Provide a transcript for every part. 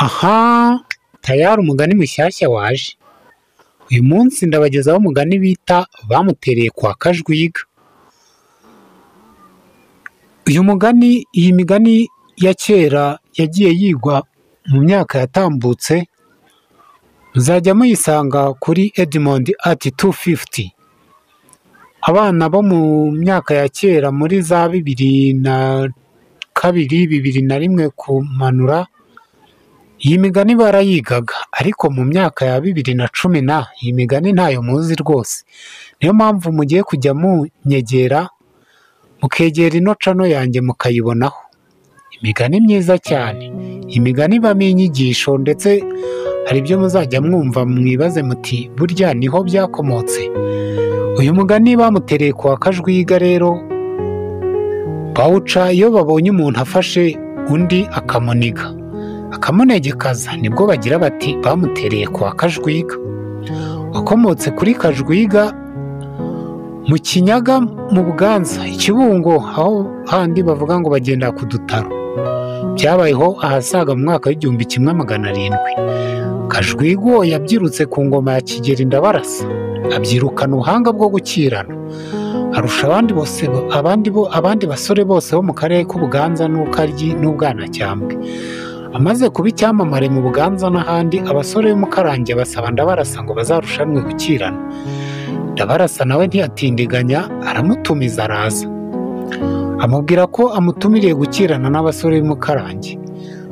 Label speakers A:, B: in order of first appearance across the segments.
A: Aha tayari umugani mushyashya waje. Uyu munsi ndabagezaho umugani bita bamutereye kwa Kajwiga. Iyi migani ya kera yagiye yigwa mu myaka yatambutse, muzajya muyisanga kuri Edmond at 250. Abana bo mu myaka ya kera muri za 2002, 2001 kumanura, iyi migani barayigaga, ariko mu myaka ya 2010 iyi migani ntayo muzi rwose. Niyo mpamvu mugiye kujya munyegera mukegera ino cano yanjye mukayibonaho. Imigani myiza cyane, imigani ibamo inyigisho, ndetse hari ibyo muzajya mwumva mwibaze muti burya niho byakomotse. Uyu mugani bamutereye kwa Kajwiga rero bawuca iyo babonye umuntu afashe undi akamuniga, akamunegekaza, nibwo bagira bati bamutereye kwa Kajwiga. Wakomotse kuri Kajwiga mu Kinyaga mu Buganza, Ikibungo, aho handi bavuga ngo bagenda ku Dutaro. Byabayeho ahasaga mu mwaka w'1700. Kajwiga yabyirutse ku ngoma ya Kigeli Ndabarasa, abyirukana ubuhanga bwo gukirana, arusha abandi basore bose bo mu karere k'Ubuganza n'Ukaryi n'Ubwanacyambwe. Amaze kuba icyamamare mu Buganza n'ahandi, abasore b'Umukarange basaba Ndabarasa ngo bazarushanwe gukirana. Ndabarasa nawe ntiyatindiganya, aramutumiza araza, amubwira ko amutumiriye gukirana n'abasore b'Umukarange.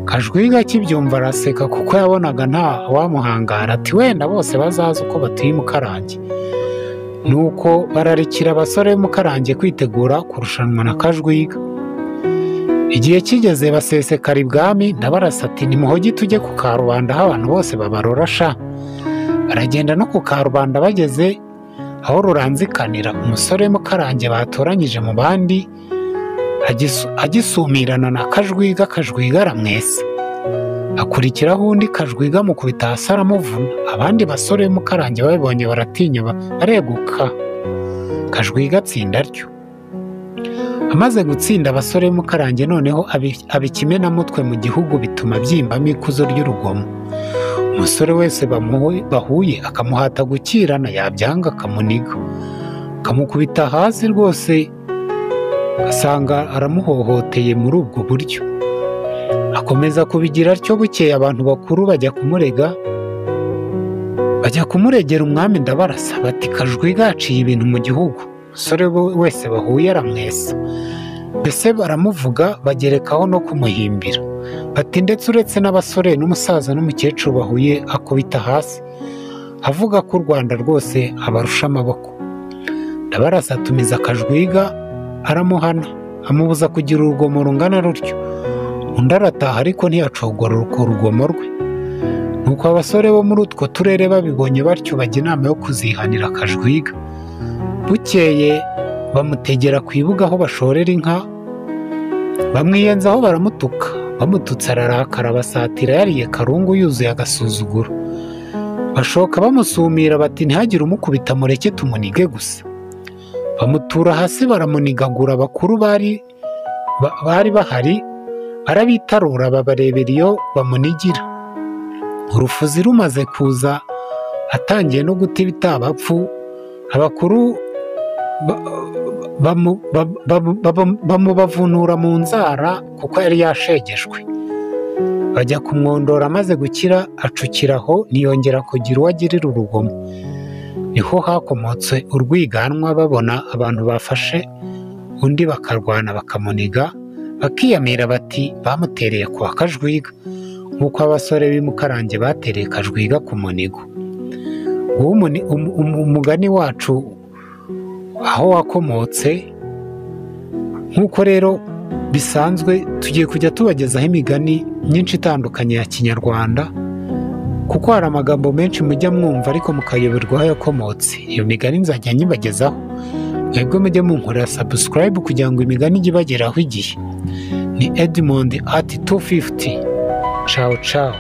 A: Kajwiga akibyumva araseka kuko yabonaga nta wamuhangara, ati wenda bose bazaza uko batuye Umukarange. Nuko bararikira abasore b'Umukarange kwitegura kurushanwa na Kajwiga. Igihe kigeze basesekara ibwami, Ndabarasa ati nimuhogi tujye ku Karubanda aho abantu bose babarora sha. Baragenda no ku Karubanda, bageze aho ruranzikanira, umusore w'Umukarange batoranyije mu bandi agisumirana na Kajwiga, Kajwiga aramwesa. Akurikiraho undi, Kajwiga amukubita hasi aramuvuna. Abandi basore b'Umukarange babibonye baratinya bareguka. Kajwiga atsinda atyo. Amaze gutsinda abasore b'Umukarange noneho aba ikimenamutwe mu gihugu, bituma byimbamo ikuzo ry'urugomo. Umusore wese bahuye akamuhata gukirana, yabyanga akamuniga, akamukubita hasi rwose, asanga aramuhohoteye muri ubwo buryo. Akomeza kubigira atyo. Bukeye abantu bakuru bajya kumuregera umwami Ndabarasa, bati Kajwiga yaciye ibintu mu gihugu. Umusore wese bahuye aramwesa, mbese baramuvuga, bagerekaho no kumuhimbira. Bati ndetse uretse n'abasore n'umusaza n'umukecuru bahuye akubita hasi, avuga ko u Rwanda rwose abarusha amaboko. Ndabarasa atumiza Kajwiga aramuhana, amubuza kugira urugomo rungana rutyo. Undi arataha, ariko ntiyacogora urwo rugomo rwe. Nuko abasore bo muri utwo turere babibonye batyo bajya inama yo kuzihanira Kajwiga. Bukeye bamutegera ku ibuga aho bashorera inka, bamwiyenzaho baramutuka. Bamututse ararakara, basatira yariye karungu yuzuye agasuzuguro. Bashoka bamusumira bati ntihagire umukubita, mureke tumunige gusa. Bamutura hasi baramunigagura. Abakuru bari bahari barabitarura, babarebera iyo bamunigira. Urufuzi rumaze kuza, atangiye no guta ibitabapfu, abakuru bamubavunura mu nzara kuko yari yashegeshwe. Bajya kumwondora, amaze gukira acukiraho, ntiyongera kugira uwo agirira urugomo. Niho hakomotse urwiganwa, babona abantu bafashe undi bakarwana bakamuniga, bakiyamira bati bamutereye kwa Kajwiga, nk'uko abasore b'Umukarange batereye Kajwiga ku munigo. Umugani wacu aho wakomotse. Nk'uko rero bisanzwe tugiye kujya tubagezaho imigani myinshi itandukanye ya Kinyarwanda, kuko hari amagambo menshi mujya mwumva ariko mukayoberwa aho yakomotse. Iyo migani nzajya nyibagezaho, mwebwe mujye munkorera subscribe kugira ngo imigani ijye ibageraho igihe. Ni Edmond at 250. Ciao ciao.